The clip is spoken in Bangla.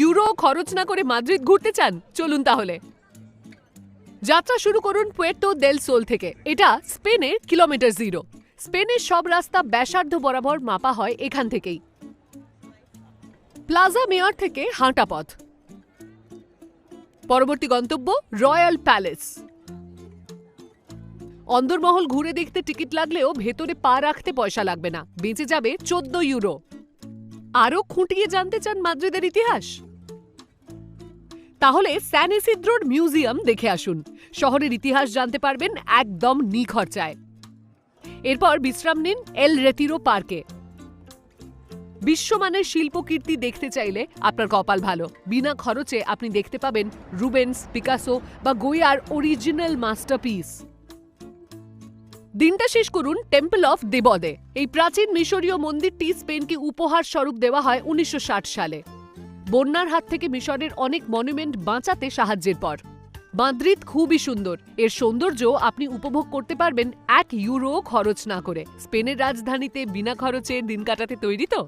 ইউরো খরচ না করে মাদ্রিদ ঘুরতে চান? চলুন তাহলে যাত্রা শুরু করুন পুয়ের্তো দেল সোল থেকে। এটা স্পেনের কিলোমিটার জিরো। স্পেনের সব রাস্তা ব্যাসার্ধ বরাবর মাপা হয় এখান থেকেই। প্লাজা মেয়র থেকে হাঁটা পথ। পরবর্তী গন্তব্য রয়্যাল প্যালেস। অন্দরমহল ঘুরে দেখতে টিকিট লাগলেও ভেতরে পা রাখতে পয়সা লাগবে না, বেঁচে যাবে 14 ইউরো। আরও খুঁটিয়ে জানতে চান মাদ্রিদের ইতিহাস? তাহলে স্যান ইসিদ্রোর মিউজিয়াম দেখে আসুন। শহরের ইতিহাস জানতে পারবেন একদম নিখরচায়। এরপর বিশ্রাম নিন এল রেতিরো পার্কে। বিশ্বমানের শিল্পকীর্তি দেখতে চাইলে আপনার কপাল ভালো। বিনা খরচে আপনি দেখতে পাবেন রুবেন্স, পিকাসো বা গোয়ার অরিজিনাল মাস্টারপিস। দিনটা শেষ করুন টেম্পল অফ দেবদে। এই প্রাচীন মিশরীয় মন্দিরটি স্পেনকে উপহার স্বরূপ দেওয়া হয় 1960 সালে, বন্যার হাত থেকে মিশরের অনেক মনুমেন্ট বাঁচাতে সাহায্যের পর। মাদ্রিদ খুবই সুন্দর। এর সৌন্দর্য আপনি উপভোগ করতে পারবেন 1 ইউরো খরচ না করে। স্পেনের রাজধানীতে বিনা খরচে দিন কাটাতে তৈরি তো?